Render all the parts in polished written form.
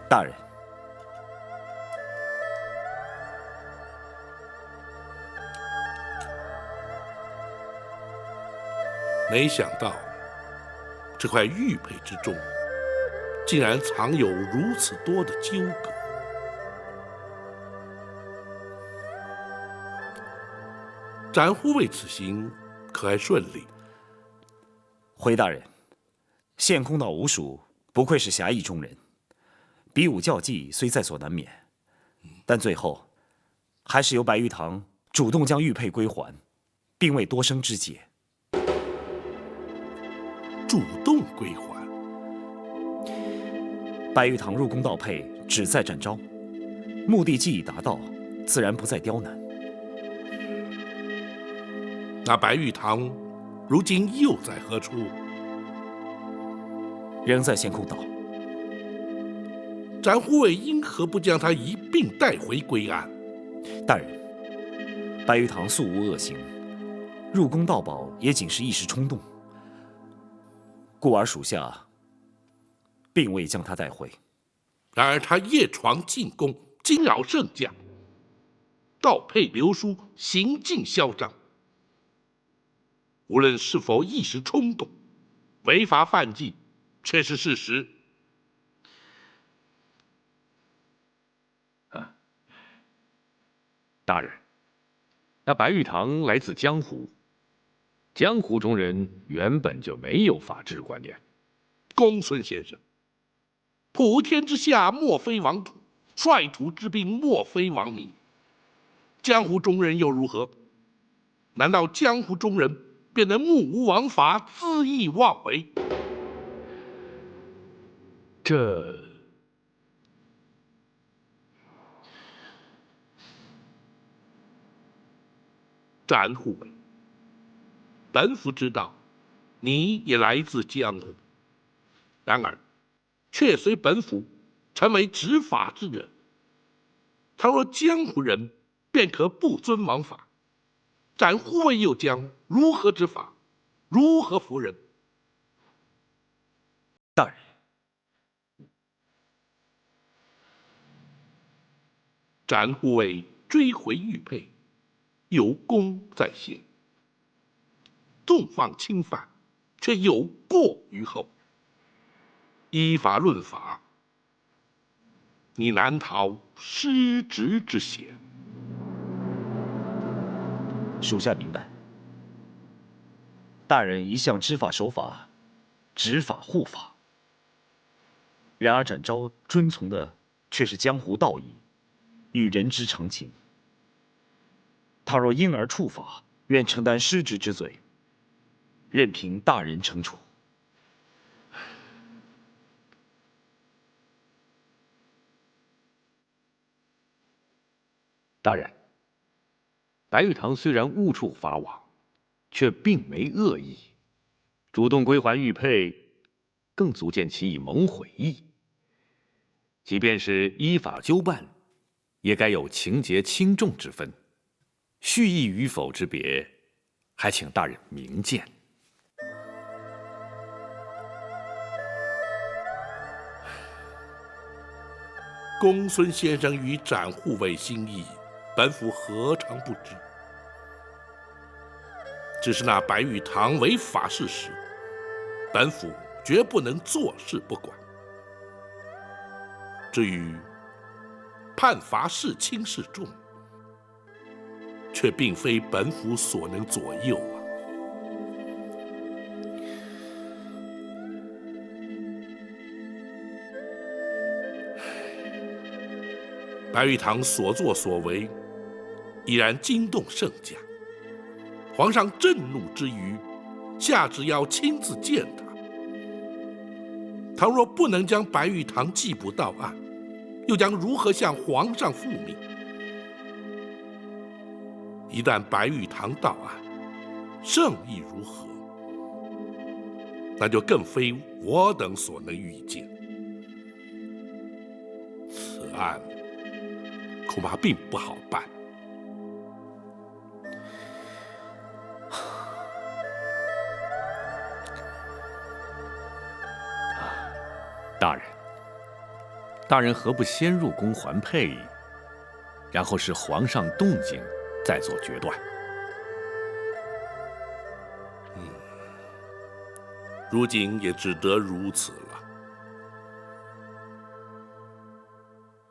大人，没想到这块玉佩之中，竟然藏有如此多的纠葛。展护卫此行可还顺利？回大人，献空岛吴蜀不愧是侠义中人，比武较技虽在所难免，但最后还是由白玉堂主动将玉佩归还，并未多生枝节。主动归还？白玉堂入宫盗佩，旨在展昭，目的既已达到，自然不再刁难。那白玉堂如今又在何处？仍在献空岛。展护卫因何不将他一并带回归安？大人，白玉堂素无恶行，入宫盗宝也仅是一时冲动，故而属下并未将他带回。然而他夜闯进宫，惊扰圣驾，盗佩流书，行径嚣张。无论是否一时冲动，违法犯纪，却是事实。大人，那白玉堂来自江湖，江湖中人原本就没有法治观念。公孙先生，普天之下莫非王土，率土之滨莫非王民。江湖中人又如何？难道江湖中人便能目无王法，恣意妄为？这展护卫，本府知道你也来自江湖，然而却随本府成为执法之人。倘若江湖人便可不遵王法，展护卫又将如何执法，如何服人？大人，展护卫追回玉佩，有功在先，纵放轻犯，却有过于后。依法论法，你难逃失职之嫌。属下明白。大人一向知法守法，执法护法。然而展昭遵从的却是江湖道义，与人之常情。倘若因而触法，愿承担失职之罪，任凭大人惩处。大人，白玉堂虽然误触法网，却并没恶意，主动归还玉佩，更足见其以蒙悔意。即便是依法纠办，也该有情节轻重之分，蓄意与否之别，还请大人明鉴。公孙先生与展护卫心意，本府何尝不知？只是那白玉堂违法事实，本府绝不能坐视不管。至于判罚是轻是重，却并非本府所能左右啊。白玉堂所作所为，已然惊动圣驾。皇上震怒之余，下旨要亲自见他。倘若不能将白玉堂缉捕到案，又将如何向皇上复命？一旦白玉堂到案，圣意如何，那就更非我等所能预见。此案恐怕并不好办。大人，大人何不先入宫还配，然后视皇上动静再做决断？如今也只得如此了。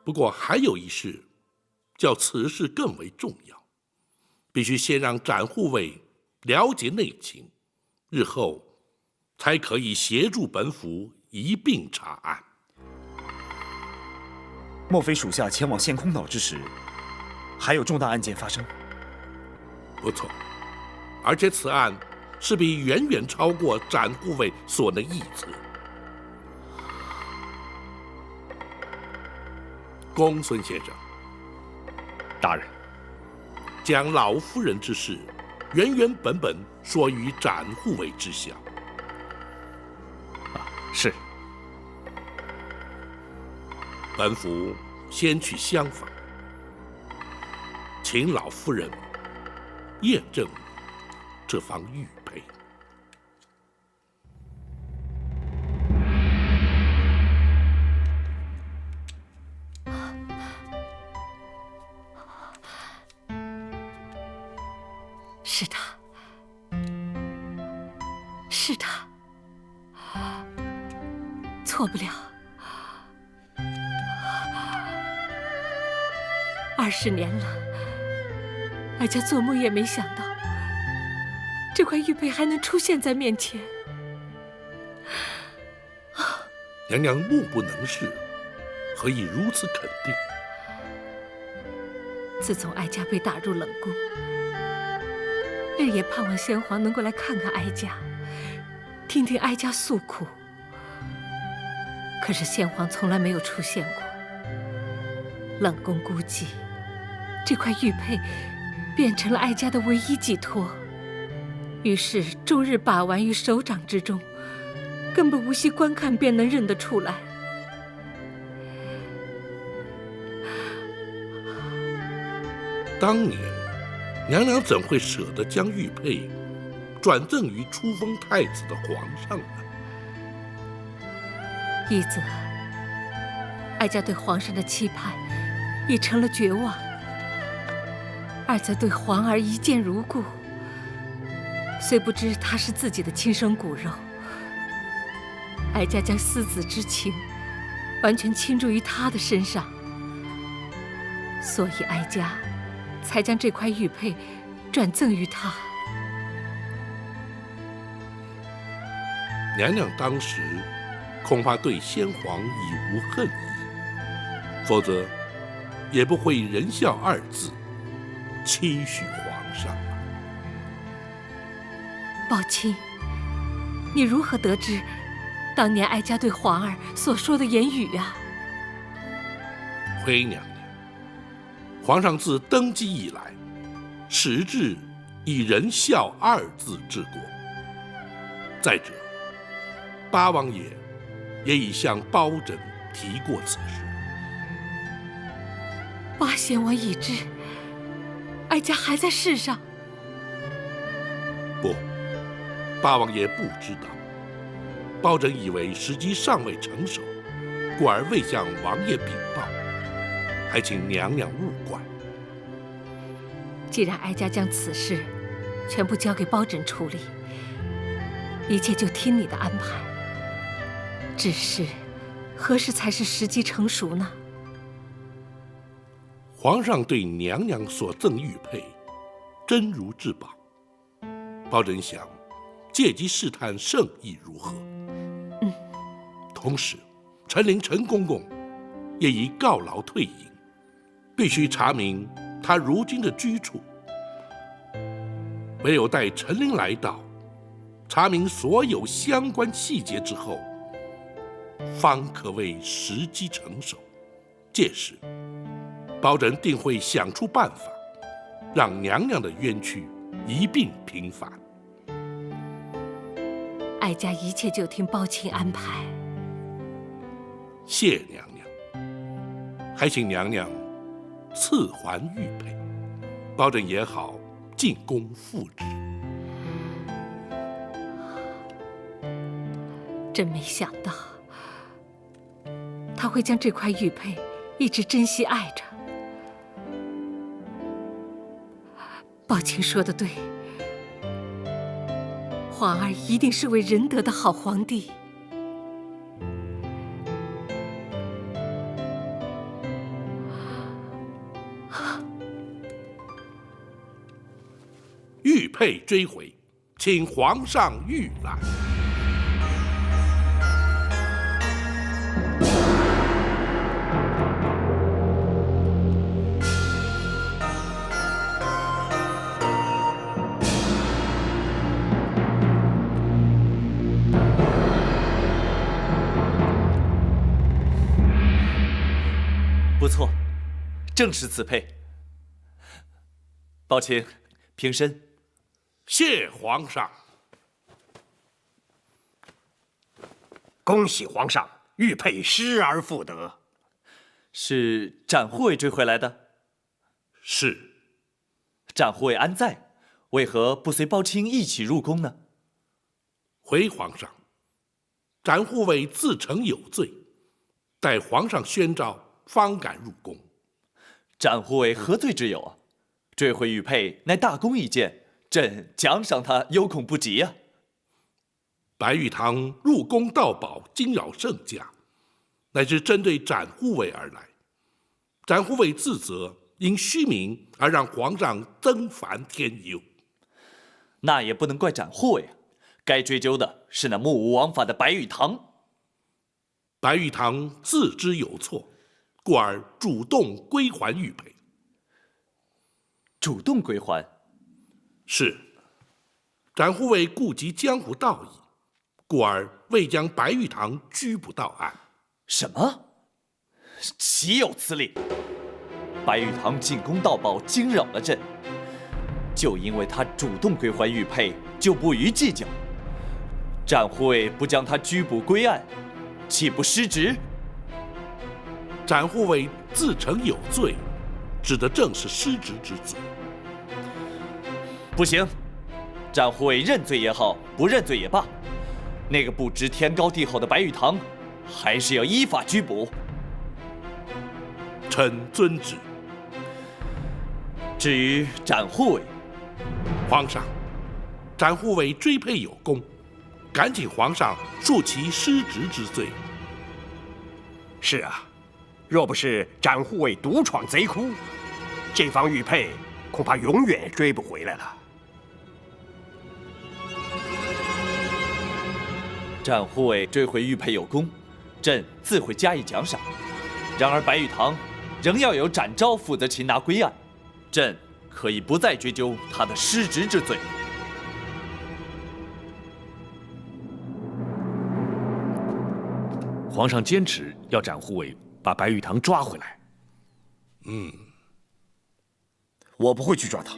不过还有一事，较此事更为重要，必须先让展护卫了解内情，日后才可以协助本府一并查案。莫非属下前往陷空岛之时，还有重大案件发生？不错，而且此案势必远远超过展护卫所能臆测。公孙先生，大人，将老夫人之事原原本本说于展护卫知晓。是。本府先去厢房，请老夫人验证这方玉佩。是他，是他，错不了。20年了，哀家做梦也没想到，这块玉佩还能出现在面前。娘娘目不能视，何以如此肯定？自从哀家被打入冷宫，日夜盼望先皇能够来看看哀家，听听哀家诉苦。可是先皇从来没有出现过。冷宫估计，这块玉佩变成了哀家的唯一寄托，于是终日把玩于手掌之中，根本无需观看便能认得出来。当年，娘娘怎会舍得将玉佩转赠于初封太子的皇上呢？一则，哀家对皇上的期盼已成了绝望；二则对皇儿一见如故，虽不知他是自己的亲生骨肉，哀家将思子之情完全倾注于他的身上，所以哀家才将这块玉佩转赠于他。娘娘当时恐怕对先皇已无恨意，否则也不会以仁孝2字期许皇上。宝卿，你如何得知当年哀家对皇儿所说的言语啊？回娘娘，皇上自登基以来，始至以仁孝2字治国。再者，八王爷也已向包拯提过此事。八贤王已知，哀家还在世上。不，八王爷不知道。包拯以为时机尚未成熟，故而未向王爷禀报，还请娘娘勿怪。既然哀家将此事全部交给包拯处理，一切就听你的安排。只是，何时才是时机成熟呢？皇上对娘娘所赠玉佩，真如至宝。包拯想借机试探圣意如何。同时，陈琳陈公公也已告劳退隐，必须查明他如今的居处。唯有待陈琳来到，查明所有相关细节之后，方可谓时机成熟。届时，包拯定会想出办法，让娘娘的冤屈一并平反。哀家一切就听包卿安排。谢娘娘，还请娘娘赐还玉佩，包拯也好进宫复职。真没想到，他会将这块玉佩一直珍惜爱着。宝琴说的对，皇儿一定是位仁德的好皇帝。玉佩追回，请皇上御览。不错，正是此佩。宝琴，平身。谢皇上。恭喜皇上，玉佩失而复得。是展护卫追回来的？是。展护卫安在？为何不随包青一起入宫呢？回皇上，展护卫自称有罪，待皇上宣诏，方敢入宫。展护卫何罪之有啊？追回玉佩乃大功一件，朕奖赏他有恐不及啊！白玉堂入宫盗宝，惊扰圣驾，乃是针对展护卫而来。展护卫自责，因虚名而让皇上增烦添忧。那也不能怪展护卫啊，该追究的是那目无王法的白玉堂。白玉堂自知有错，故而主动归还玉佩。主动归还？是。展护卫顾及江湖道义，故而未将白玉堂拘捕到案。什么？岂有此理！白玉堂进宫盗宝，惊扰了朕，就因为他主动归还玉佩，就不予计较。展护卫不将他拘捕归案，岂不失职？展护卫自称有罪，指的正是失职之罪。不行，展护卫认罪也好，不认罪也罢，那个不知天高地厚的白玉堂，还是要依法拘捕。臣遵旨。至于展护卫，皇上，展护卫追佩有功，赶请皇上恕其失职之罪。是啊，若不是展护卫独闯贼窟，这方玉佩恐怕永远追不回来了。展护卫追回玉佩有功，朕自会加以奖赏。然而白玉堂仍要由展昭负责擒拿归案，朕可以不再追究他的失职之罪。皇上坚持要展护卫把白玉堂抓回来。我不会去抓他。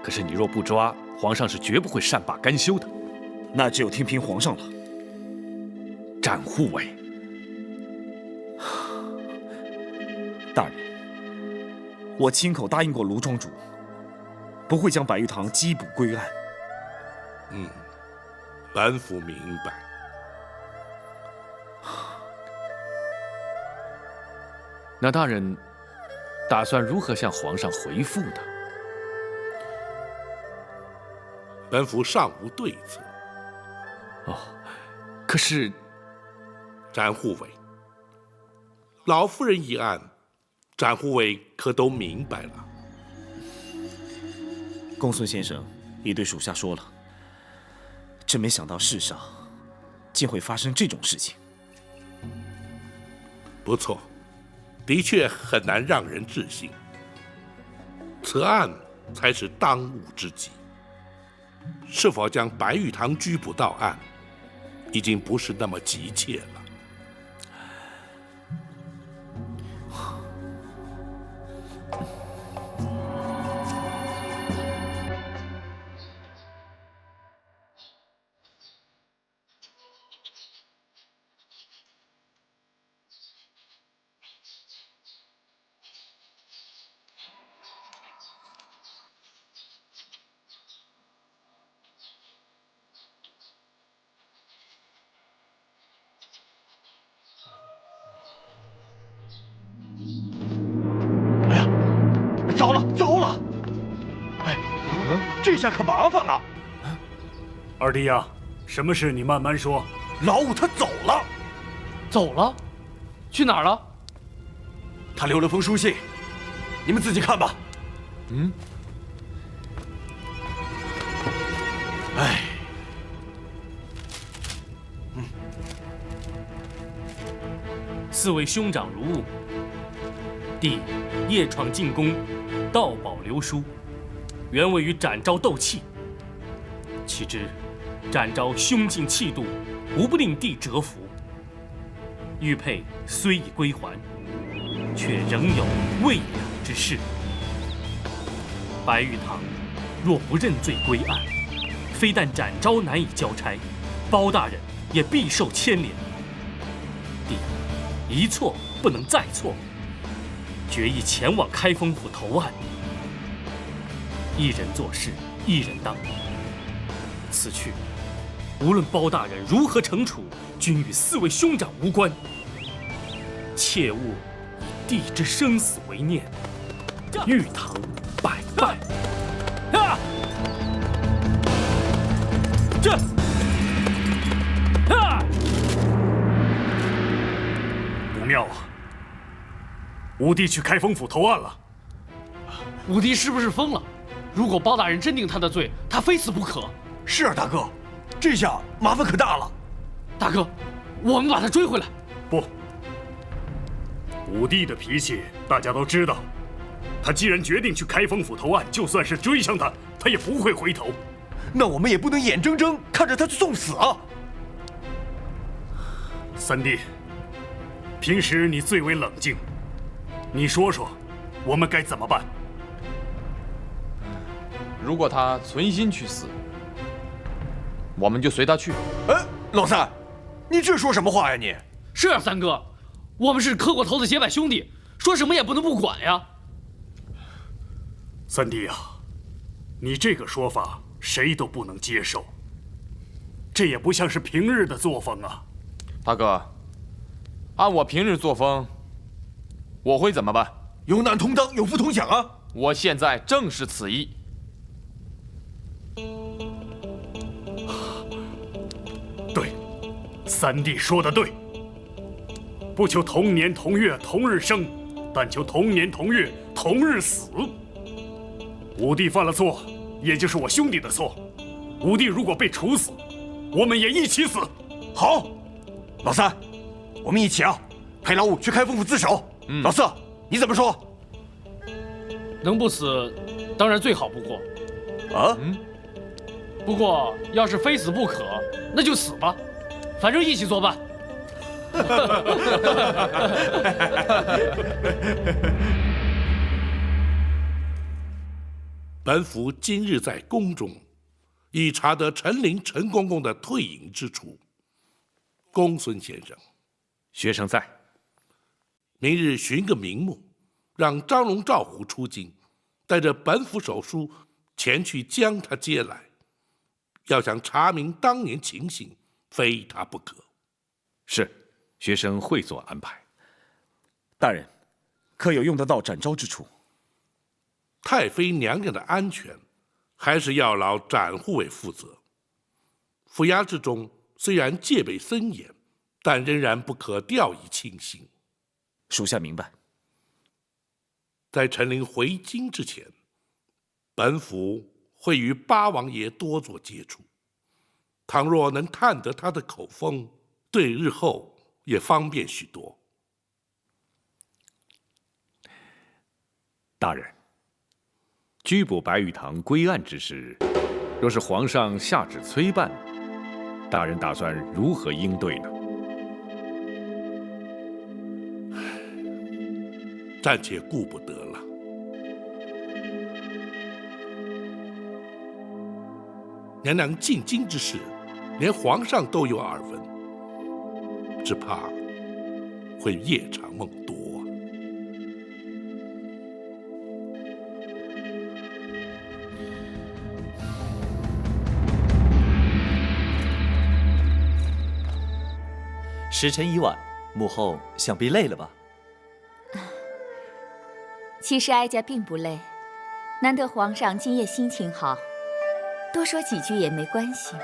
可是你若不抓，皇上是绝不会善罢甘休的。那只有听凭皇上了。展护卫，大人，我亲口答应过卢庄主，不会将白玉堂缉捕归案。本府明白。那大人打算如何向皇上回复呢？本府尚无对策。哦，可是展护卫，老夫人一案，展护卫可都明白了。公孙先生已对属下说了，真没想到世上竟会发生这种事情。不错，的确很难让人置信。此案才是当务之急。是否将白玉堂拘捕到案，已经不是那么急切了。这下可麻烦了。二弟呀，什么事你慢慢说。老五他走了，走了，去哪儿了？他留了封书信，你们自己看吧。嗯。哎。四位兄长如晤。弟夜闯进宫，盗宝留书，原为与展昭斗气。岂知展昭胸襟气度，无不令弟折服。玉佩虽已归还，却仍有未了之事。白玉堂若不认罪归案，非但展昭难以交差，包大人也必受牵连。弟一错不能再错，决意前往开封府投案。一人做事一人当，此去无论包大人如何惩处，均与四位兄长无关。切勿以弟之生死为念。玉堂拜拜。啊！这！啊！不妙啊！五弟去开封府投案了。五弟是不是疯了？如果包大人真定他的罪，他非死不可。是啊，大哥，这下麻烦可大了。大哥，我们把他追回来。不，五弟的脾气大家都知道。他既然决定去开封府投案，就算是追上他，他也不会回头。那我们也不能眼睁睁看着他去送死啊！三弟，平时你最为冷静，你说说，我们该怎么办？如果他存心去死，我们就随他去。哎，老三，你这说什么话呀你？是啊，三哥，我们是磕过头的结拜兄弟，说什么也不能不管呀。三弟呀，你这个说法谁都不能接受，这也不像是平日的作风啊。大哥，按我平日作风，我会怎么办？有难同当，有福同享啊！我现在正是此意。对，三弟说的对。不求同年同月同日生，但求同年同月同日死。五弟犯了错，也就是我兄弟的错。五弟如果被处死，我们也一起死。好，老三，我们一起啊，派老五去开封府自首。老四，你怎么说？能不死，当然最好不过。啊？不过要是非死不可，那就死吧，反正一起作伴。本府今日在宫中，已查得陈琳、陈公公的退隐之处。公孙先生，学生在。明日寻个名目，让张龙、赵虎出京，带着本府手书前去将他接来。要想查明当年情形，非他不可。是，学生会做安排。大人，可有用得到展昭之处？太妃娘娘的安全，还是要劳展护卫负责。府衙之中虽然戒备森严，但仍然不可掉以轻心。属下明白。在陈琳回京之前，本府会与八王爷多做接触。倘若能探得他的口风，对日后也方便许多。大人，拘捕白玉堂归案之事，若是皇上下旨催办，大人打算如何应对呢？暂且顾不得了。娘娘进京之事，连皇上都有耳闻，只怕会夜长梦多啊。时辰已晚，母后想必累了吧？其实哀家并不累，难得皇上今夜心情好，多说几句也没关系。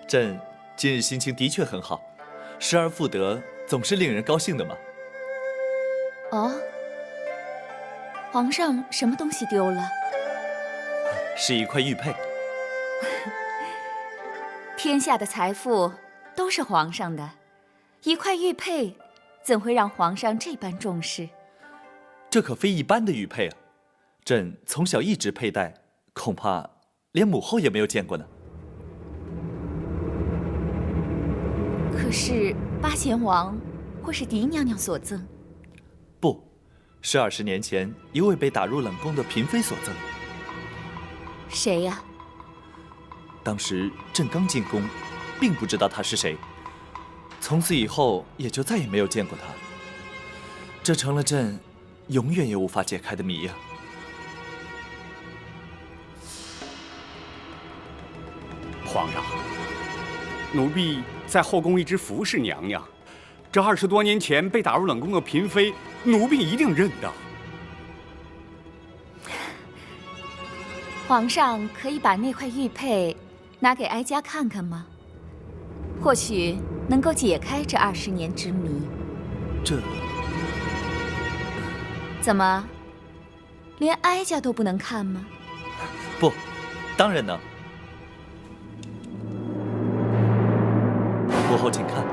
朕今日心情的确很好，失而复得总是令人高兴的嘛。哦，皇上什么东西丢了？是一块玉佩。天下的财富都是皇上的，一块玉佩怎会让皇上这般重视？这可非一般的玉佩啊！朕从小一直佩戴，恐怕连母后也没有见过呢。可是八贤王或是狄娘娘所赠？不，是20年前一位被打入冷宫的嫔妃所赠。谁呀？当时朕刚进宫，并不知道她是谁，从此以后也就再也没有见过她。这成了朕永远也无法解开的谜呀。皇上，奴婢在后宫一直服侍娘娘，这20多年前被打入冷宫的嫔妃，奴婢一定认得。皇上可以把那块玉佩拿给哀家看看吗？或许能够解开这20年之谜。这怎么，连哀家都不能看吗？不，当然能。母后请看。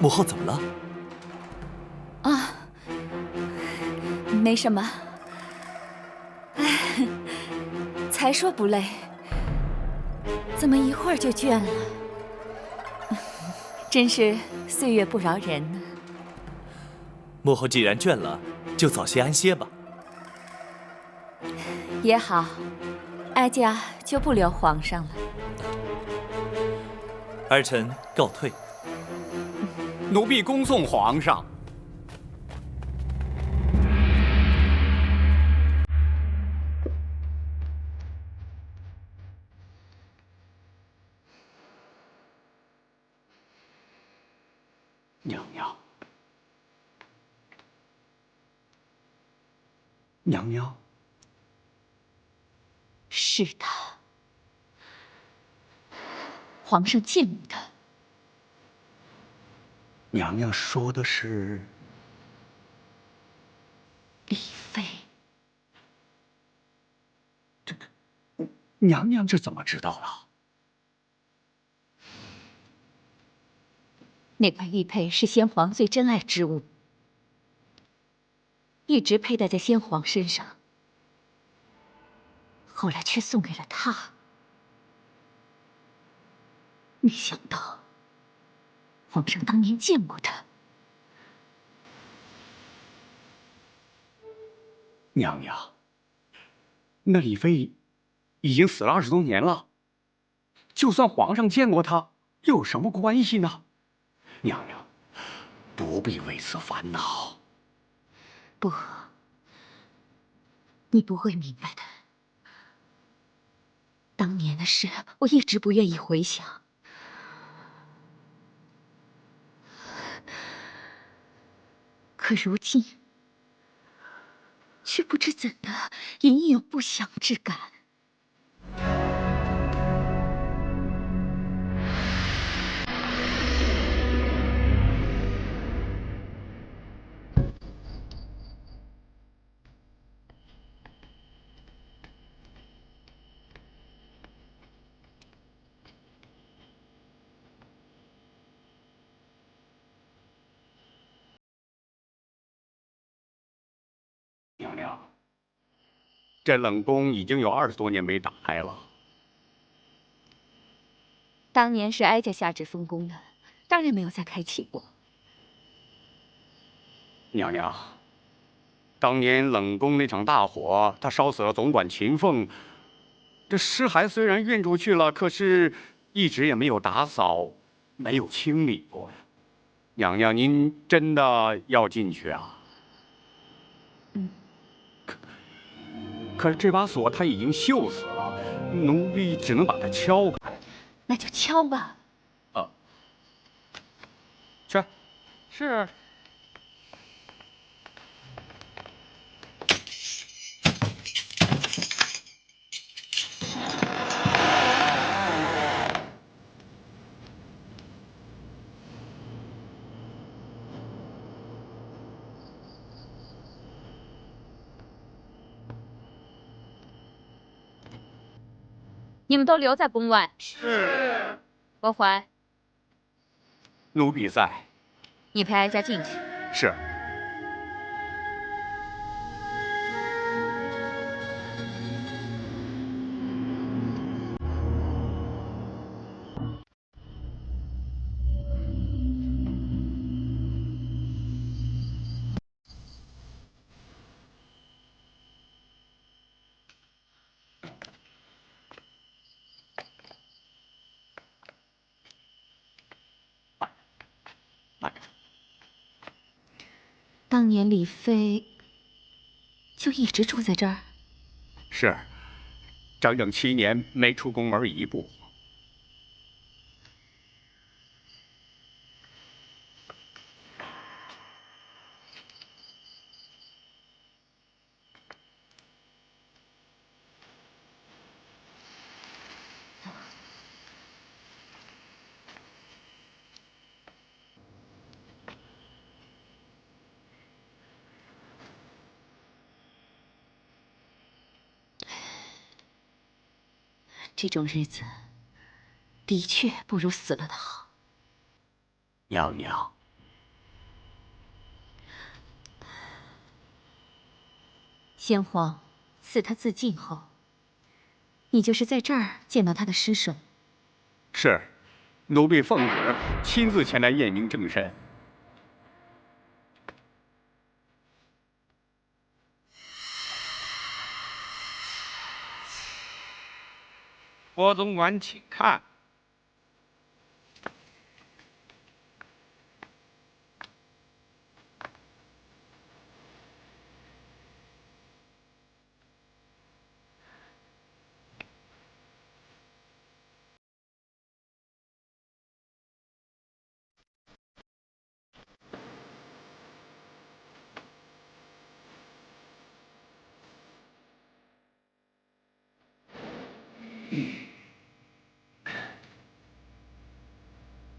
母后怎么了？啊，没什么。哎，才说不累，怎么一会儿就倦了？真是岁月不饶人呢。母后既然倦了，就早些安歇吧。也好，哀家就不留皇上了。儿臣告退。奴婢恭送皇上。娘娘，娘娘，是他，皇上见过他。娘娘说的是李妃。娘娘这怎么知道了？那块玉佩是先皇最珍爱之物，一直佩戴在先皇身上，后来却送给了他。没想到，皇上当年见过他。娘娘，那李妃已经死了20多年了，就算皇上见过她，又有什么关系呢？娘娘，不必为此烦恼。不，你不会明白的。当年的事，我一直不愿意回想。可如今，却不知怎的，隐隐有不祥之感。娘娘，这冷宫已经有20多年没打开了。当年是哀家下旨封宫的，当然没有再开启过。娘娘，当年冷宫那场大火，他烧死了总管秦凤。这尸骸虽然运出去了，可是一直也没有打扫，没有清理过。娘娘，您真的要进去啊？可是这把锁它已经锈死了，奴婢只能把它敲开。那就敲吧。去。是。你们都留在宫外。是。国怀，奴婢在。你陪哀家进去。是。当年李妃就一直住在这儿。是，整整7年没出宫门一步。这种日子，的确不如死了的好。娘娘，先皇赐他自尽后，你就是在这儿见到他的尸首。是，奴婢奉旨亲自前来验明正身。郭总管，请看。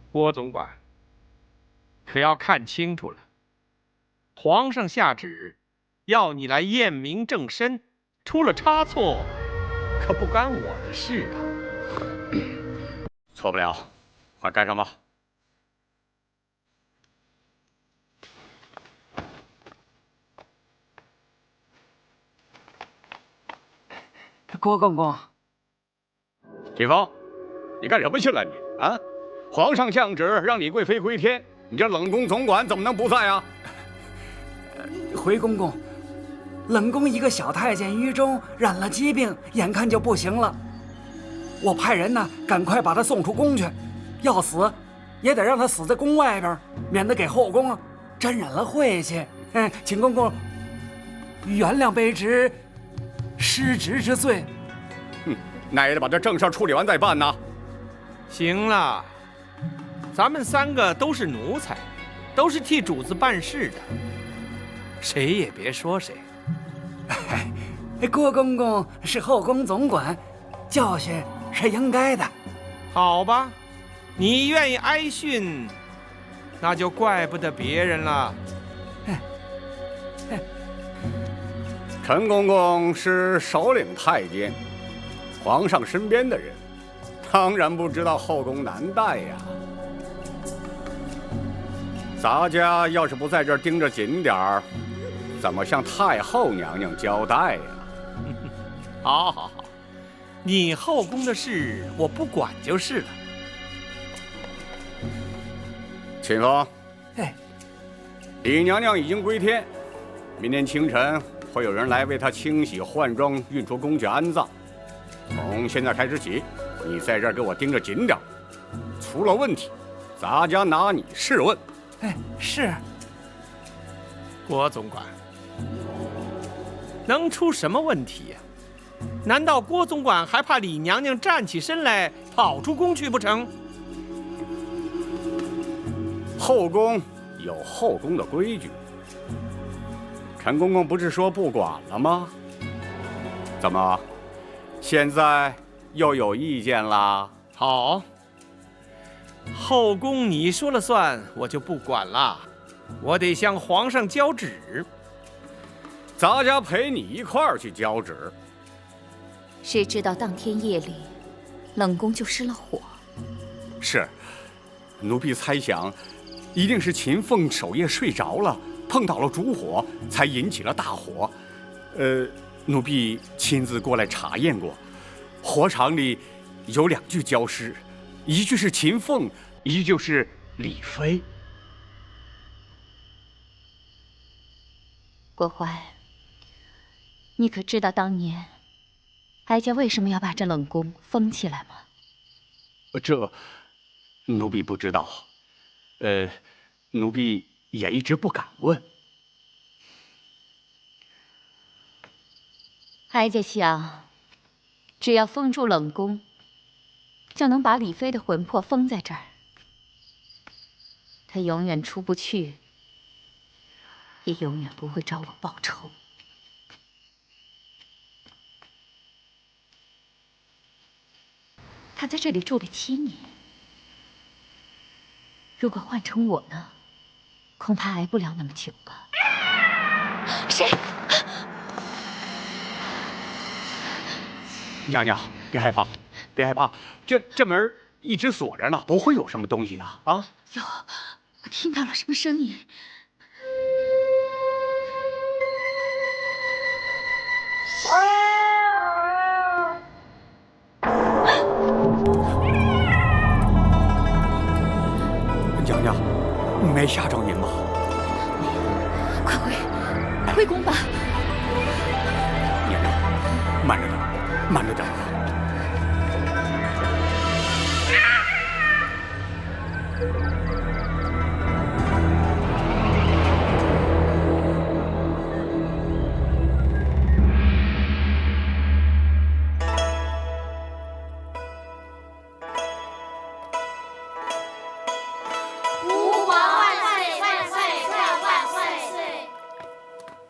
郭总管，可要看清楚了，皇上下旨要你来验明正身，出了差错，可不干我的事啊。错不了，快盖上吧。郭公公，启峰，你干什么去了你啊？皇上降旨让你贵妃归天，你这冷宫总管怎么能不在啊？回公公，冷宫一个小太监于中染了疾病，眼看就不行了。我派人呢，赶快把他送出宫去，要死也得让他死在宫外边，免得给后宫沾染了晦气。请公公原谅卑职失职之罪。那也得把这正事处理完再办呐。行了，咱们3个都是奴才，都是替主子办事的，谁也别说谁。郭公公是后宫总管，教训是应该的。好吧，你愿意挨训，那就怪不得别人了。陈公公是首领太监，皇上身边的人，当然不知道后宫难带呀。咱家要是不在这儿盯着紧点儿，怎么向太后娘娘交代呀？好，好，好，你后宫的事我不管就是了。秦风，李娘娘已经归天，明天清晨会有人来为她清洗换装，运出宫去安葬。从现在开始起，你在这儿给我盯着紧点，出了问题，咱家拿你试问。是。郭总管，能出什么问题呀？难道郭总管还怕李娘娘站起身来跑出宫去不成？后宫有后宫的规矩，陈公公不是说不管了吗？怎么，现在又有意见啦？好，后宫你说了算，我就不管了。我得向皇上交旨。咱家陪你一块儿去交旨。谁知道当天夜里，冷宫就失了火。是，奴婢猜想，一定是秦凤守夜睡着了，碰到了烛火，才引起了大火。奴婢亲自过来查验过，火场里有2具焦尸，一具是秦凤，一具是李妃。郭淮，你可知道当年哀家为什么要把这冷宫封起来吗？这，奴婢不知道。奴婢也一直不敢问。哀家想，只要封住冷宫，就能把李妃的魂魄封在这儿，她永远出不去，也永远不会找我报仇。她在这里住了7年，如果换成我呢，恐怕挨不了那么久吧。谁？娘娘，别害怕，别害怕，这门一直锁着呢，不会有什么东西的啊。有，我听到了什么声音？娘娘，没吓着您吧？快回宫吧。娘娘，慢着点，慢着点。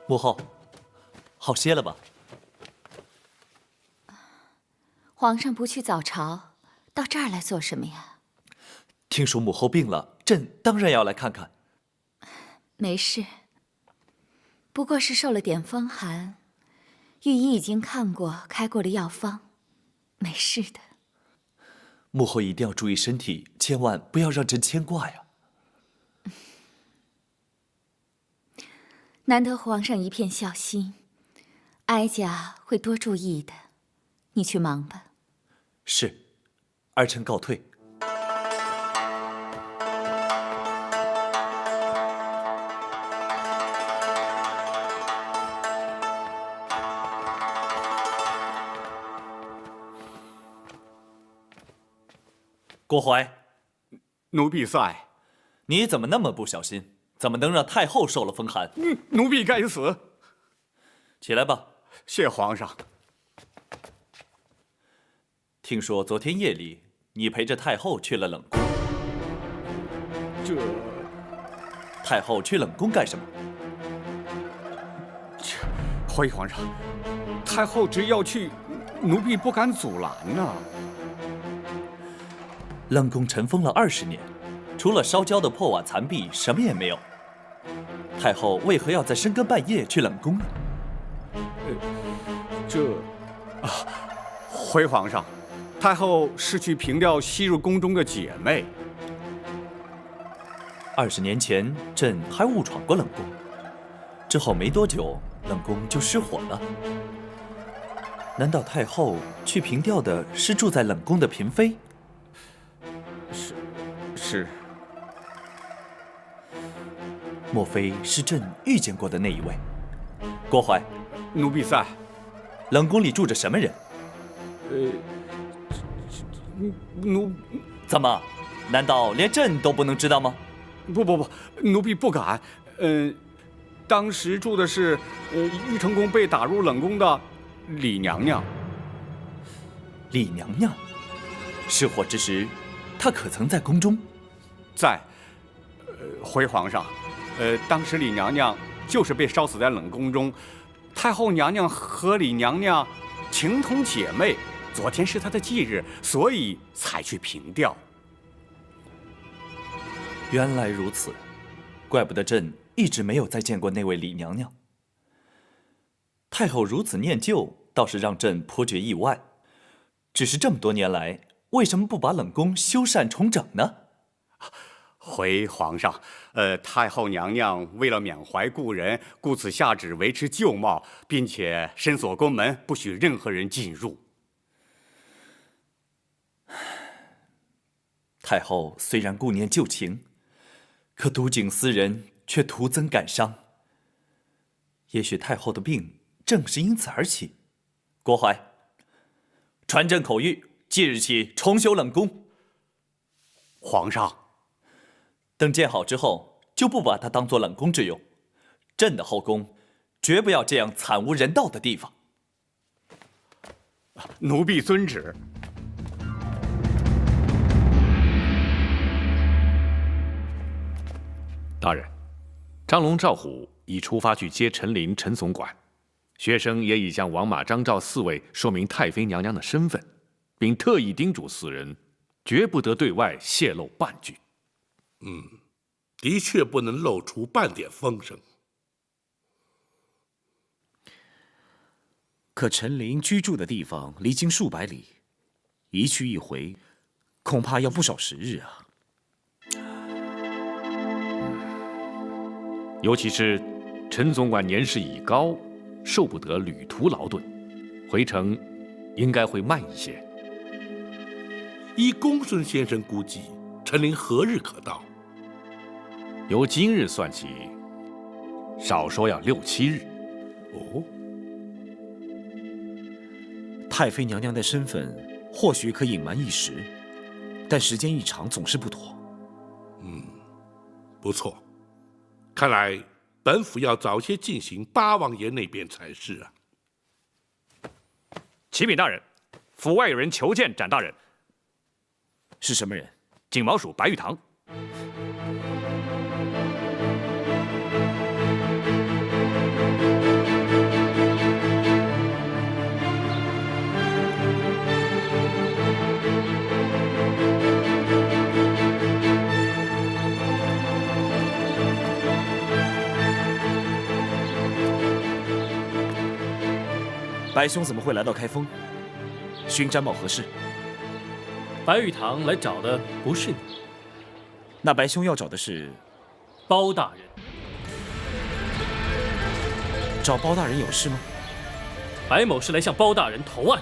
母后，好些了吧？皇上不去早朝，到这儿来做什么呀？听说母后病了，朕当然要来看看。没事，不过是受了点风寒，御医已经看过，开过了药方，没事的。母后一定要注意身体，千万不要让朕牵挂呀。难得皇上一片孝心，哀家会多注意的。你去忙吧。是，儿臣告退。郭淮，奴婢在。你怎么那么不小心？怎么能让太后受了风寒？奴婢该死。起来吧。谢皇上。听说昨天夜里你陪着太后去了冷宫。太后去冷宫干什么？回皇上，太后只要去，奴婢不敢阻拦呐。冷宫尘封了20年，除了烧焦的破瓦残壁，什么也没有。太后为何要在深更半夜去冷宫呢？回皇上，太后是去凭吊吸入宫中的姐妹。20年前，朕还误闯过冷宫，之后没多久，冷宫就失火了。难道太后去凭吊的是住在冷宫的嫔妃？是。莫非是朕遇见过的那一位？郭淮，奴婢在。冷宫里住着什么人？怎么？难道连朕都不能知道吗？不，奴婢不敢。当时住的是玉成宫被打入冷宫的李娘娘，李娘娘，失火之时，她可曾在宫中？在。回皇上，当时李娘娘就是被烧死在冷宫中，太后娘娘和李娘娘情同姐妹，昨天是她的忌日，所以才去凭吊。原来如此，怪不得朕一直没有再见过那位李娘娘。太后如此念旧，倒是让朕颇觉意外。只是这么多年来，为什么不把冷宫修缮重整呢？回皇上，太后娘娘为了缅怀故人，故此下旨维持旧貌，并且深锁宫门，不许任何人进入。太后虽然顾念旧情，可都井私人却徒增感伤。也许太后的病正是因此而起。郭槐，传朕口谕，即日起重修冷宫。皇上。等建好之后，就不把它当作冷宫之用。朕的后宫，绝不要这样惨无人道的地方。奴婢遵旨。大人，张龙、赵虎已出发去接陈琳、陈总管，学生也已向王马、张赵四位说明太妃娘娘的身份，并特意叮嘱四人，绝不得对外泄露半句。的确不能露出半点风声。可陈琳居住的地方离京数百里，一去一回，恐怕要不少时日啊。尤其是陈总管年事已高，受不得旅途劳顿，回程应该会慢一些。依公孙先生估计，陈琳何日可到？由今日算起，少说要6、7日。哦，太妃娘娘的身份或许可隐瞒一时，但时间一长总是不妥。不错，看来本府要早些进行八王爷那边才是啊。启禀大人，府外有人求见展大人。是什么人？锦毛鼠白玉堂。白兄怎么会来到开封？寻展某何事？白玉堂来找的不是你，那白兄要找的是包大人。找包大人有事吗？白某是来向包大人投案。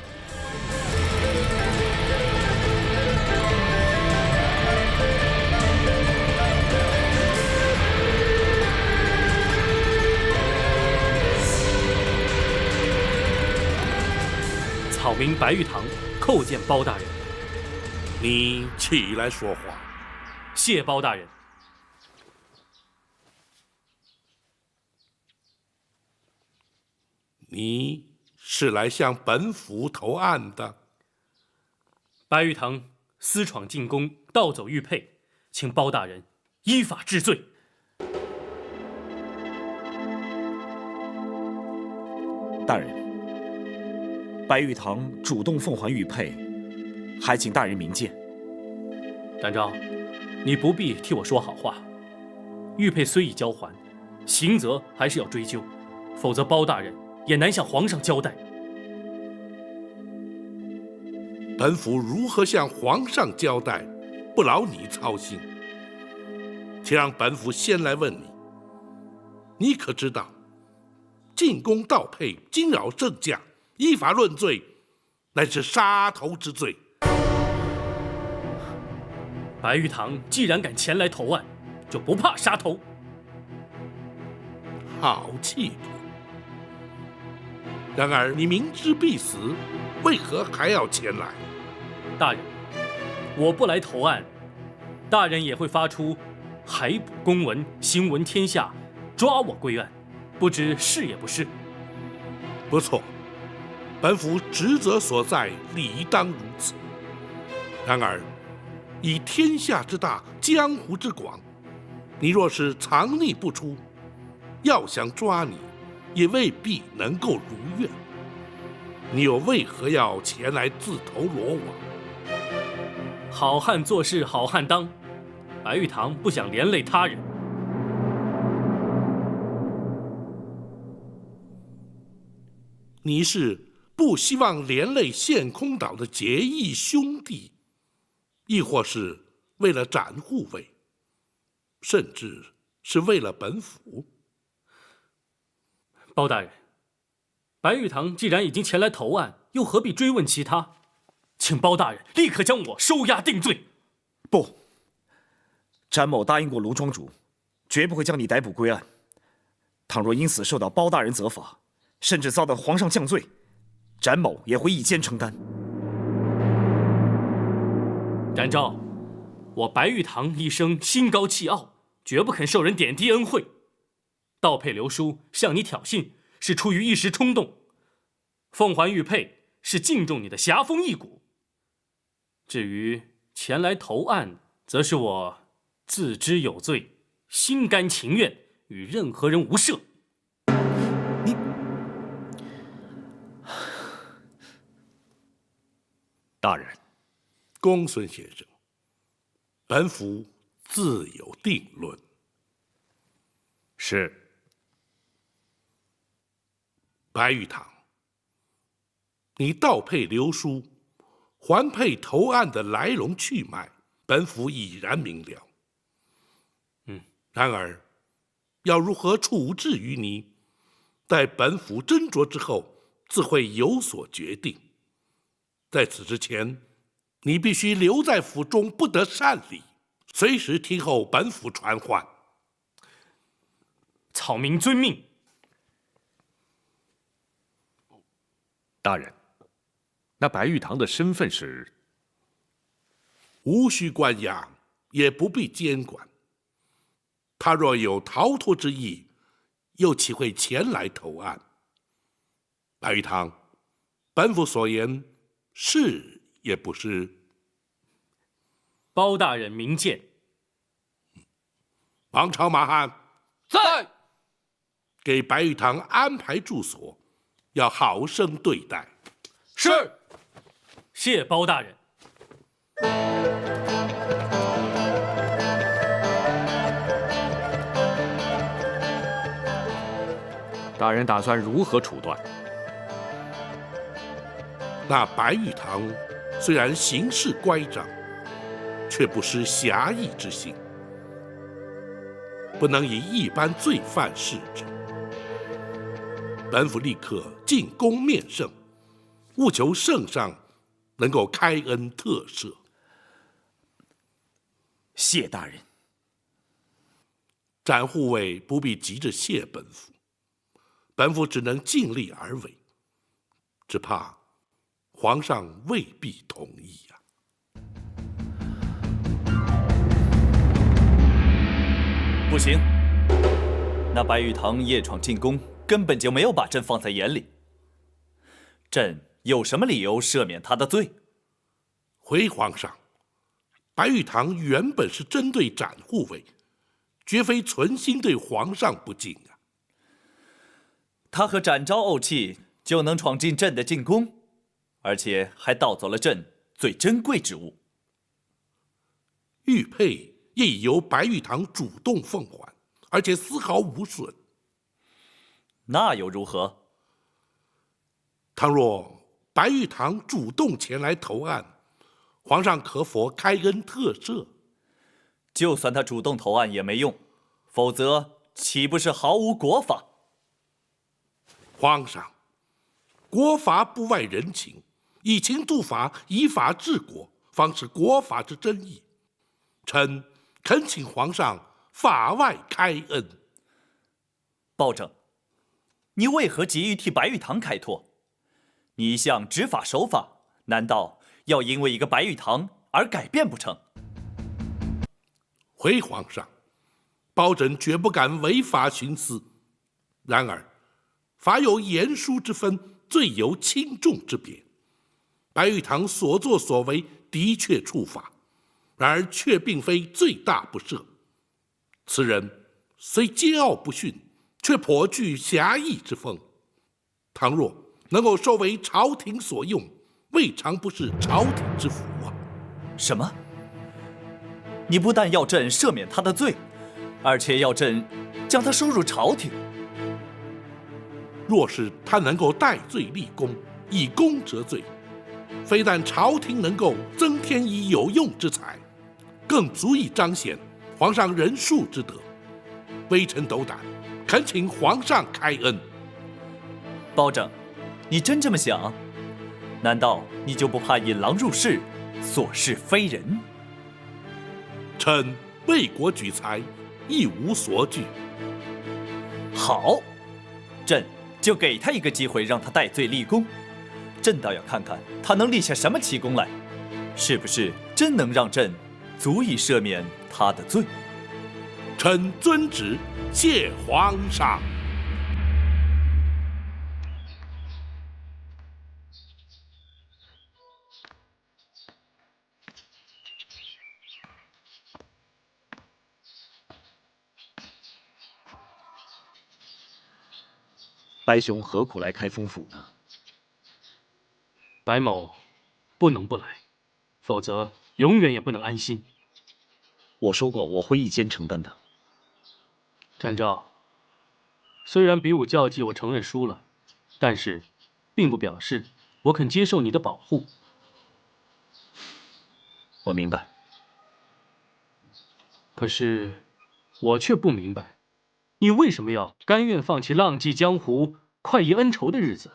草民白玉堂叩见包大人。你起来说话。谢包大人。你是来向本府投案的？白玉堂私闯进宫，盗走玉佩，请包大人依法治罪。大人，白玉堂主动奉还玉佩，还请大人明鉴。展昭，你不必替我说好话。玉佩虽已交还，刑责还是要追究，否则包大人也难向皇上交代。本府如何向皇上交代，不劳你操心。且让本府先来问你，你可知道，进宫盗佩，惊扰圣驾，依法论罪，乃是杀头之罪。白玉堂既然敢前来投案，就不怕杀头。好气度！然而你明知必死，为何还要前来？大人，我不来投案，大人也会发出海捕公文，行闻天下，抓我归案，不知是也不是？不错，本府职责所在，理当如此。然而，以天下之大，江湖之广，你若是藏匿不出，要想抓你，也未必能够如愿。你又为何要前来自投罗网？好汉做事好汉当，白玉堂不想连累他人。你是不希望连累陷空岛的结义兄弟，亦或是为了展护卫，甚至是为了本府？包大人，白玉堂既然已经前来投案，又何必追问其他？请包大人立刻将我收押定罪。不，詹某答应过卢庄主，绝不会将你逮捕归案。倘若因此受到包大人责罚，甚至遭到皇上降罪，詹某也会一肩承担。展昭，我白玉堂一生心高气傲，绝不肯受人点滴恩惠。盗佩流书向你挑衅，是出于一时冲动；奉还玉佩是敬重你的侠风义骨。至于前来投案，则是我自知有罪，心甘情愿与任何人无涉。大人，公孙先生，本府自有定论。是。白玉堂，你盗佩流书，还佩投案的来龙去脉，本府已然明了。然而，要如何处置于你，待本府斟酌之后，自会有所决定。在此之前，你必须留在府中，不得擅离，随时听候本府传唤。草民遵命。大人，那白玉堂的身份是？无需关押，也不必监管。他若有逃脱之意，又岂会前来投案？白玉堂，本府所言是也不是？包大人明鉴。王朝马汉在，给白玉堂安排住所，要好生对待。是。谢包大人。大人打算如何处断？那白玉堂虽然行事乖张，却不失侠义之心，不能以一般罪犯视之。本府立刻进宫面圣，务求圣上能够开恩特赦。谢大人。展护卫不必急着谢本府，本府只能尽力而为，只怕皇上未必同意呀。不行，那白玉堂夜闯进宫，根本就没有把朕放在眼里。朕有什么理由赦免他的罪？回皇上，白玉堂原本是针对展护卫，绝非存心对皇上不敬啊。他和展昭怄气，就能闯进朕的禁宫，而且还盗走了朕最珍贵之物。玉佩也已由白玉堂主动奉还，而且丝毫无损。那又如何？倘若白玉堂主动前来投案，皇上可否开恩特赦？就算他主动投案也没用，否则岂不是毫无国法？皇上，国法不外人情，以情度法，以法治国，方是国法之真意。臣恳请皇上法外开恩。暴政，你为何急于替白玉堂开脱？你一向执法守法，难道要因为一个白玉堂而改变不成？回皇上，包拯绝不敢违法徇私。然而，法有言书之分，罪有轻重之别。白玉堂所作所为的确触法，然而却并非罪大不赦。此人虽桀骜不驯，却颇具侠义之风。倘若能够收为朝廷所用，未尝不是朝廷之福啊！什么？你不但要朕赦免他的罪，而且要朕将他收入朝廷？若是他能够戴罪立功，以功折罪，非但朝廷能够增添以有用之才，更足以彰显皇上仁恕之德。微臣斗胆，恳请皇上开恩。包拯，你真这么想？难道你就不怕引狼入室，所事非人？臣为国举才，一无所惧。好，朕就给他一个机会，让他戴罪立功。朕倒要看看他能立下什么奇功来，是不是真能让朕足以赦免他的罪？臣遵旨，谢皇上。白兄何苦来开封府呢？白某不能不来，否则永远也不能安心。我说过我会一肩承担的。展昭，虽然比武较技我承认输了，但是并不表示我肯接受你的保护。我明白。可是我却不明白，你为什么要甘愿放弃浪迹江湖、快意恩仇的日子，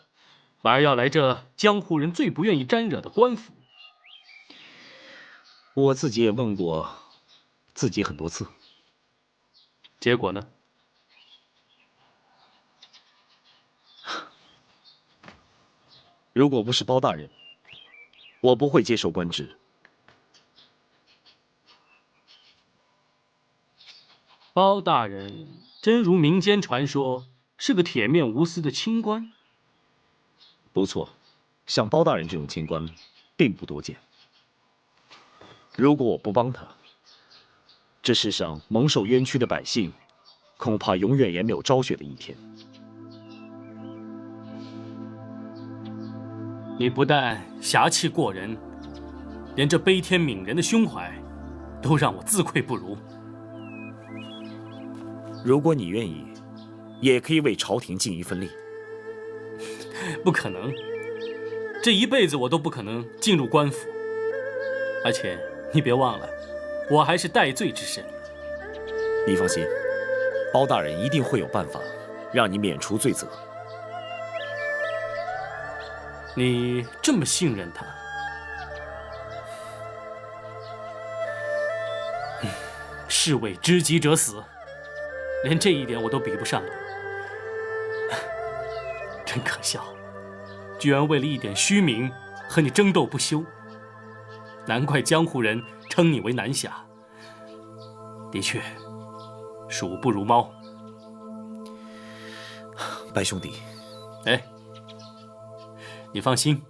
反而要来这江湖人最不愿意沾惹的官府？我自己也问过自己很多次，结果呢？如果不是包大人，我不会接受官职。包大人真如民间传说，是个铁面无私的清官？不错，像包大人这种清官，并不多见。如果我不帮他，这世上蒙受冤屈的百姓，恐怕永远也没有昭雪的一天。你不但侠气过人，连这悲天悯人的胸怀，都让我自愧不如。如果你愿意，也可以为朝廷尽一份力。不可能，这一辈子我都不可能进入官府。而且你别忘了，我还是戴罪之身。你放心，包大人一定会有办法让你免除罪责。你这么信任他？士为知己者死，连这一点我都比不上你，真可笑！居然为了一点虚名和你争斗不休，难怪江湖人称你为南侠。的确，鼠不如猫。白兄弟，哎，你放心，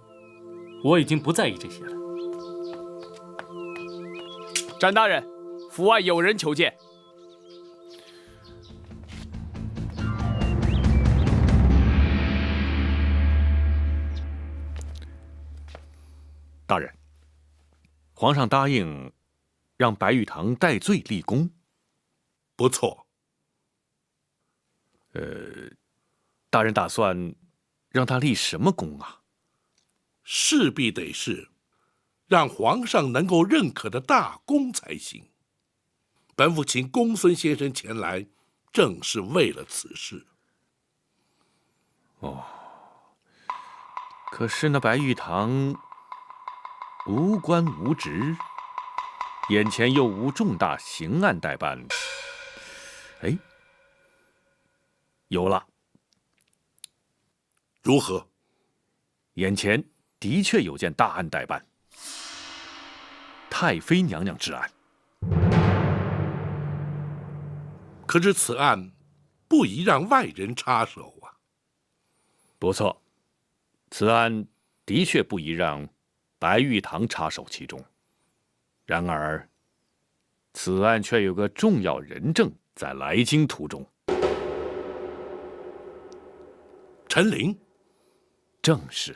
我已经不在意这些了。展大人，府外有人求见。大人，皇上答应让白玉堂戴罪立功。不错。大人打算让他立什么功啊？势必得是让皇上能够认可的大功才行。本府请公孙先生前来，正是为了此事。哦，可是那白玉堂无官无职，眼前又无重大刑案待办。哎，有了。如何？眼前的确有件大案待办，太妃娘娘之案。可是此案不宜让外人插手啊。不错，此案的确不宜让白玉堂插手其中。然而，此案却有个重要人证在来京途中。陈琳，正是。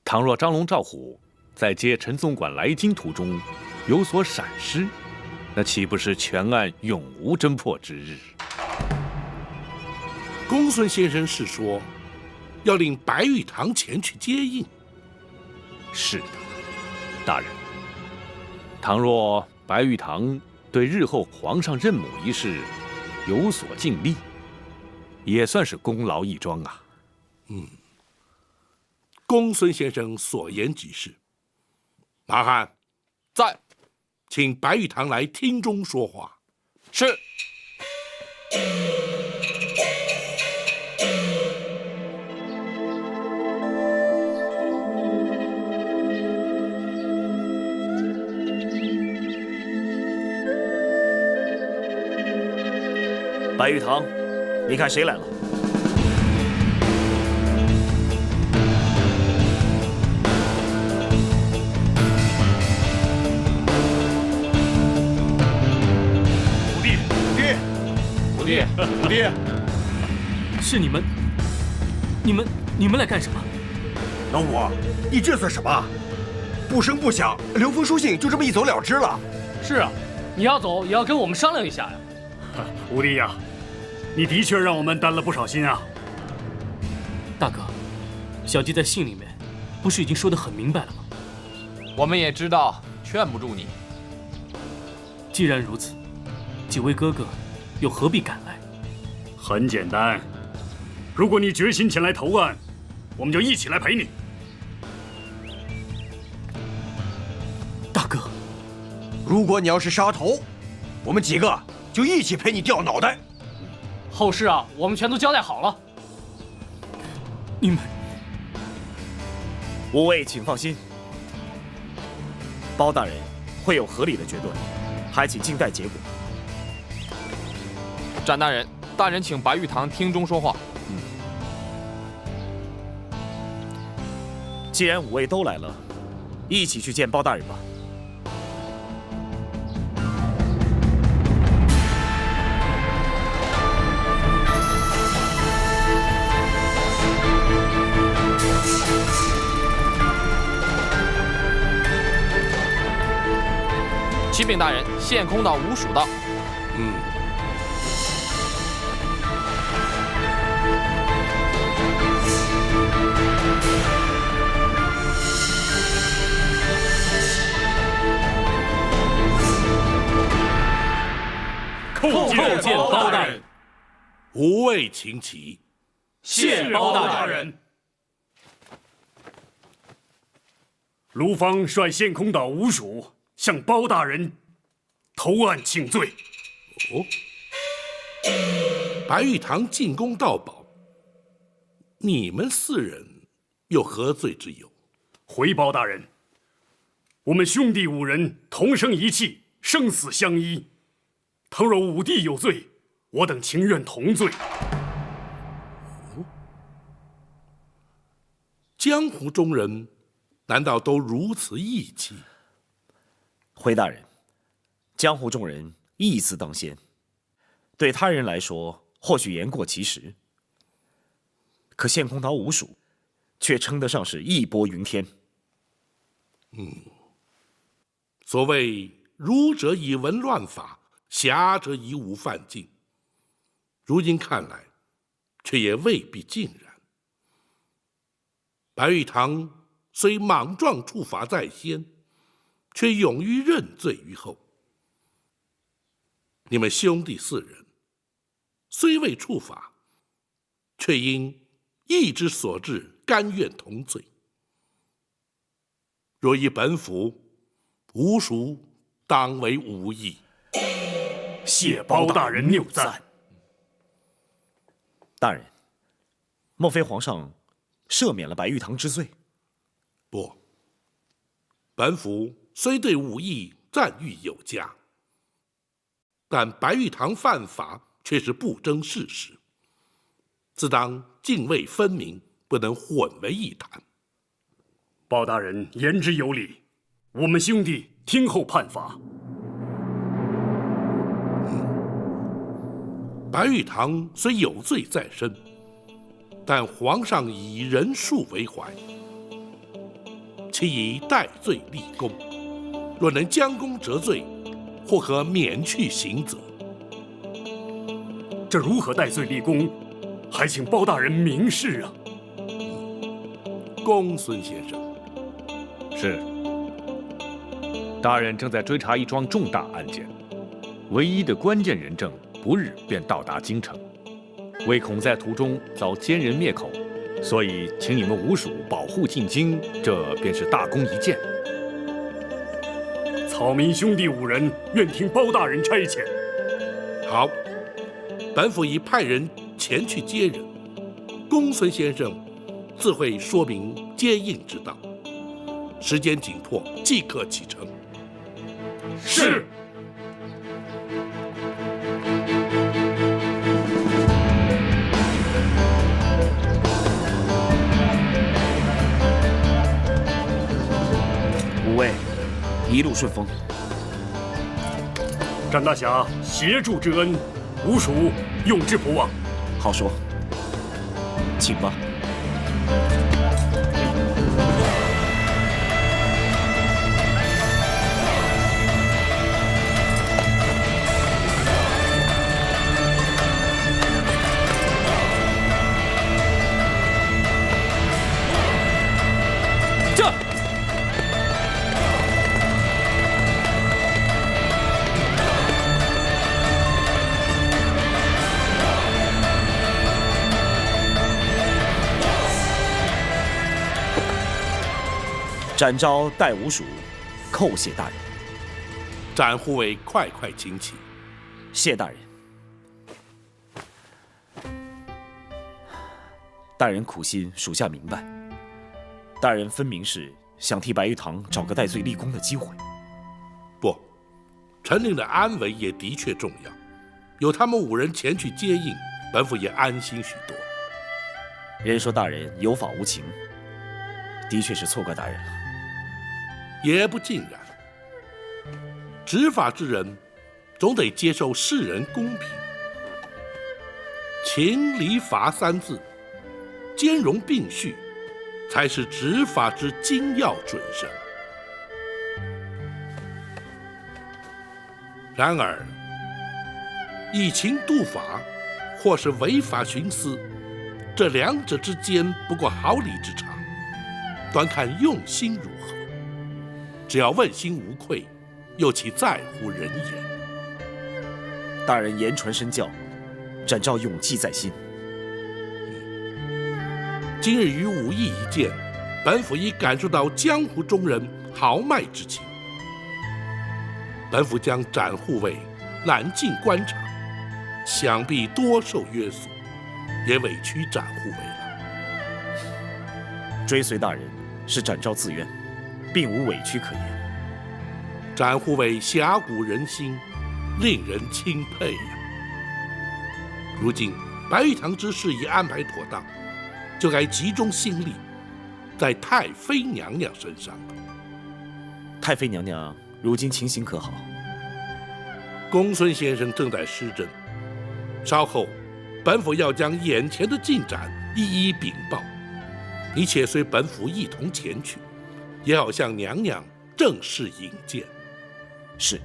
倘若张龙赵虎在接陈总管来京途中有所闪失，那岂不是全案永无侦破之日？公孙先生是说，要令白玉堂前去接应。是的，大人。倘若白玉堂对日后皇上认母一事有所尽力，也算是功劳一桩啊。公孙先生所言极是。马汉，在，请白玉堂来厅中说话。是。白玉堂，你看谁来了？五弟，是你们来干什么？老五，你这算什么？不声不响，留封书信就这么一走了之了。是啊，你要走也要跟我们商量一下呀。五弟呀，你的确让我们担了不少心啊。大哥，小弟在信里面不是已经说得很明白了吗？我们也知道，劝不住你。既然如此，几位哥哥又何必赶来？很简单，如果你决心前来投案，我们就一起来陪你。大哥，如果你要是杀头，我们几个就一起陪你掉脑袋。后事啊，我们全都交代好了。你们，五位请放心，包大人会有合理的决断，还请静待结果。展大人，大人请白玉堂厅中说话。既然五位都来了，一起去见包大人吧。启禀大人，献空岛吴蜀道。叩见包大人。五位请起。谢包大人。卢方率献空岛吴蜀向包大人投案请罪。白玉堂进宫盗宝，你们四人有何罪之有？回包大人，我们兄弟五人同生一气，生死相依。倘若五弟有罪，我等情愿同罪。江湖中人难道都如此义气？回大人，江湖中人义字当先，对他人来说或许言过其实，可献空岛吴蜀却称得上是义薄云天。所谓儒者以文乱法，侠者以武犯禁，如今看来，却也未必尽然。白玉堂虽莽撞处罚在先，却勇于认罪于后。你们兄弟四人虽未处罚，却因义之所至，甘愿同罪。若依本府，吴蜀当为无义。谢包大人谬赞。大人，莫非皇上赦免了白玉堂之罪？不，本府虽对武艺赞誉有加，但白玉堂犯法却是不争事实，自当泾渭分明，不能混为一谈。包大人言之有理，我们兄弟听候判罚。白玉堂虽有罪在身，但皇上以人数为怀，其以戴罪立功。若能将功折罪，或可免去刑责。这如何戴罪立功？还请包大人明示啊！公孙先生，是。大人正在追查一桩重大案件，唯一的关键人证不日便到达京城，唯恐在途中遭奸人灭口，所以请你们吴蜀保护进京，这便是大功一件。草民兄弟5人愿听包大人差遣。好，本府已派人前去接人，公孙先生自会说明接应之道。时间紧迫，即刻启程。是。五位，一路顺风。展大侠协助之恩，吴蜀用之不忘。好说，请吧。展昭代吴蜀叩谢大人。展护卫快快请起。谢大人。大人苦心，属下明白。大人分明是想替白玉堂找个戴罪立功的机会。不，臣令的安危也的确重要，有他们5人前去接应，本府也安心许多。人说大人有法无情，的确是错怪大人了。也不尽然，执法之人总得接受世人公平，情理法3字兼容并蓄，才是执法之精要准绳。然而，以情度法，或是违法徇私，这2者之间不过毫厘之差，端看用心如何。只要问心无愧，又岂在乎人言？大人言传身教，展昭永记在心。今日与武艺一见，本府已感受到江湖中人豪迈之情。本府将展护卫揽进官场，想必多受约束，也委屈展护卫了。追随大人是展昭自愿，并无委屈可言。展护卫侠骨仁心，令人钦佩呀。如今白玉堂之事已安排妥当，就该集中心力在太妃娘娘身上了。太妃娘娘如今情形可好？公孙先生正在施政，稍后本府要将眼前的进展一一禀报。你且随本府一同前去，也好向娘娘正式引荐。是。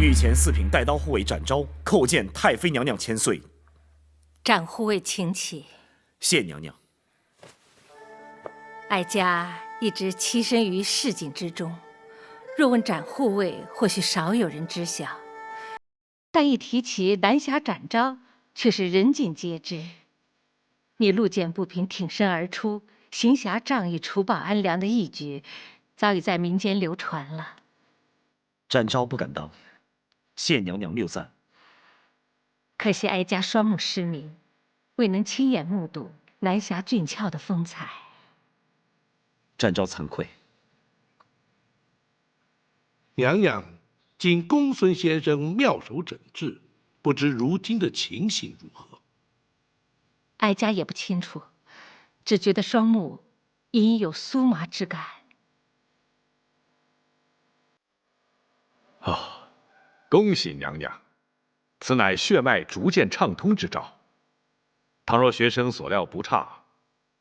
御前4品带刀护卫展昭叩见太妃娘娘千岁。展护卫请起。谢娘娘。哀家一直栖身于市井之中，若问展护卫，或许少有人知晓，但一提起南侠展昭，却是人尽皆知。你路见不平挺身而出，行侠仗义、除暴安良的义举，早已在民间流传了。展昭不敢当，谢娘娘谬赞。可惜哀家双目失明，未能亲眼目睹南侠俊俏的风采。展昭惭愧。娘娘，经公孙先生妙手诊治，不知如今的情形如何？哀家也不清楚，只觉得双目隐有酥麻之感。啊，恭喜娘娘，此乃血脉逐渐畅通之兆。倘若学生所料不差，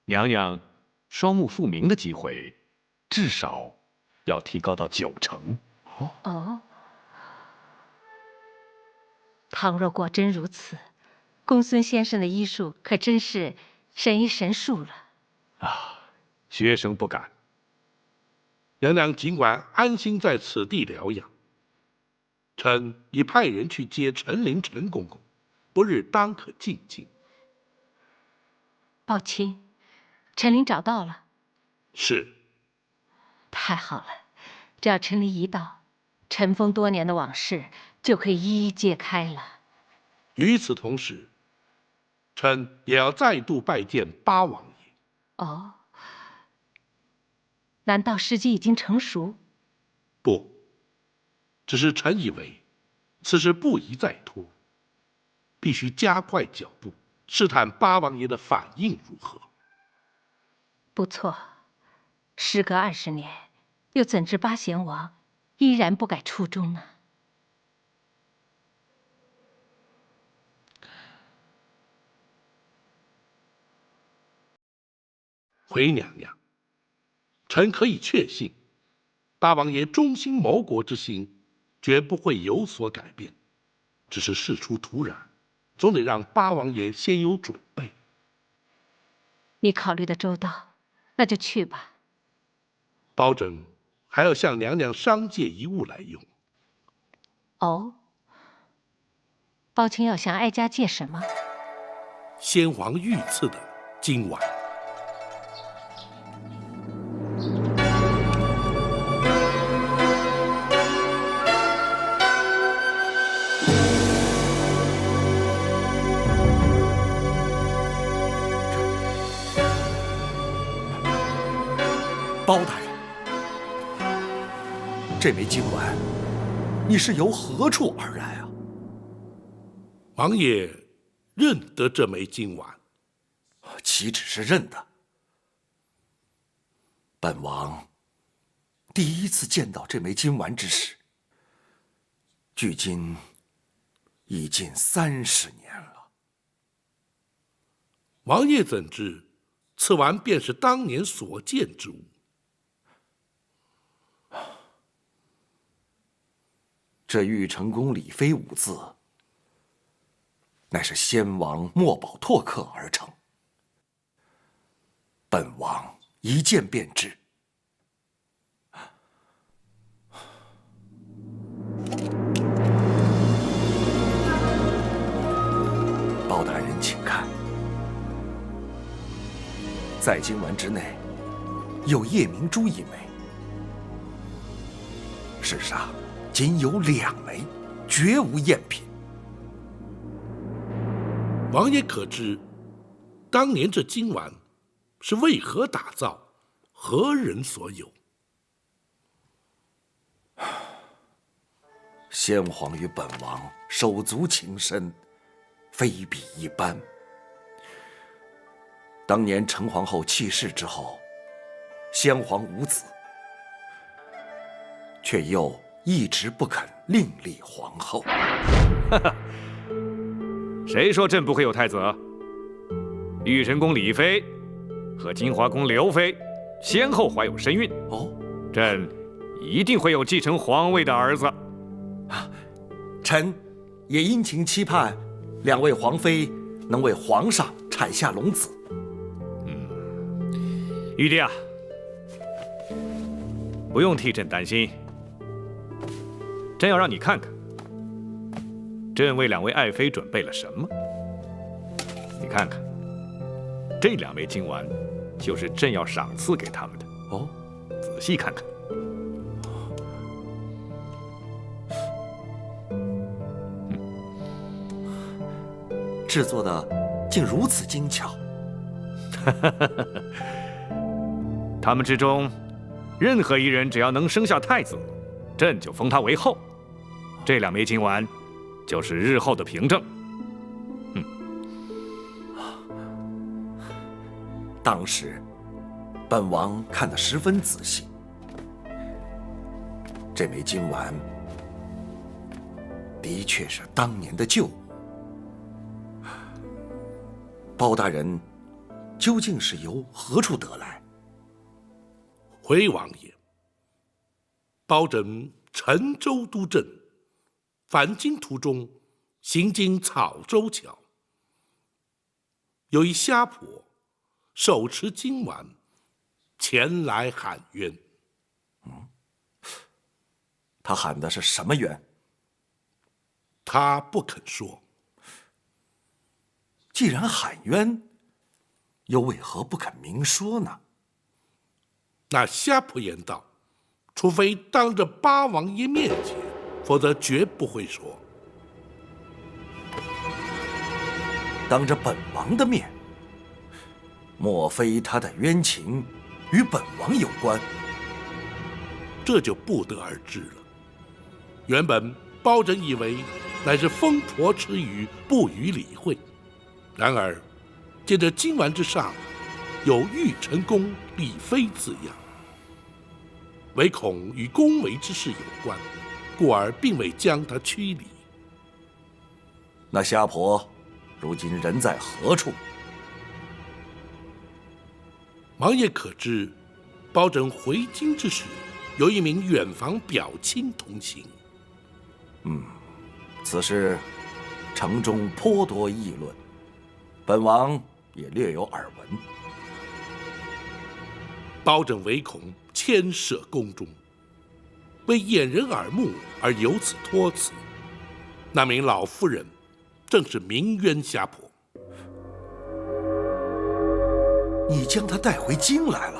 娘娘双目复明的机会，至少要提高到90%。哦，倘若果真如此，公孙先生的医术可真是神医神术了。学生不敢。娘娘尽管安心在此地疗养，臣已派人去接陈琳陈公公，不日当可进京。抱亲，陈琳找到了。是。太好了，只要陈琳一到，尘封多年的往事就可以一一揭开了。与此同时，臣也要再度拜见八王爷。哦，难道时机已经成熟？不，只是臣以为此事不宜再拖，必须加快脚步，试探八王爷的反应如何。不错，时隔20年，又怎知八贤王依然不改初衷呢？回娘娘，臣可以确信，八王爷忠心谋国之心绝不会有所改变，只是事出突然，总得让八王爷先有准备。你考虑的周到，那就去吧。包拯还要向娘娘商借一物来用。哦，包青要向哀家借什么？先皇御赐的金碗。包大人，这枚金碗，你是由何处而来啊？王爷认得这枚金碗？岂止是认得，本王第一次见到这枚金丸之时，距今已近30年了。王爷怎知此丸便是当年所见之物？这玉成宫李妃5字，乃是先王墨宝拓刻而成，本王一见便知。包大人，请看，在金丸之内有夜明珠1枚，世上仅有2枚，绝无赝品。王爷可知，当年这金丸是为何打造，何人所有？先皇与本王手足情深，非比一般。当年陈皇后去世之后，先皇无子，却又一直不肯另立皇后。谁说朕不会有太子？玉成宫李妃和金华宫刘妃先后怀有身孕，朕一定会有继承皇位的儿子。臣也殷勤期盼2位皇妃能为皇上产下龙子。玉帝啊，不用替朕担心，朕要让你看看，朕为2位爱妃准备了什么。你看看，这2枚金丸，就是朕要赏赐给他们的。仔细看看。制作的竟如此精巧。他们之中，任何一人只要能生下太子，朕就封他为后。这2枚金丸，就是日后的凭证。当时，本王看得十分仔细。这枚金丸的确是当年的旧物。包大人究竟是由何处得来？回王爷，包拯沉舟督阵，返京途中行经草洲桥，有一虾婆手持金丸前来喊冤。他喊的是什么冤？他不肯说。既然喊冤，又为何不肯明说呢？那虾婆言道：“除非当着八王爷面前，否则绝不会说。”当着本王的面，莫非他的冤情与本王有关？这就不得而知了。原本包拯以为乃是疯婆痴语，不予理会。然而，见这金丸之上有玉成宫李妃字样，唯恐与宫闱之事有关，故而并未将他驱离。那虾婆如今人在何处？王爷可知，包拯回京之时，有一名远房表亲同行。此事城中颇多议论，本王也略有耳闻。包拯唯恐牵涉宫中，为掩人耳目而由此托辞。那名老妇人正是鸣冤虾婆。你将她带回京来了？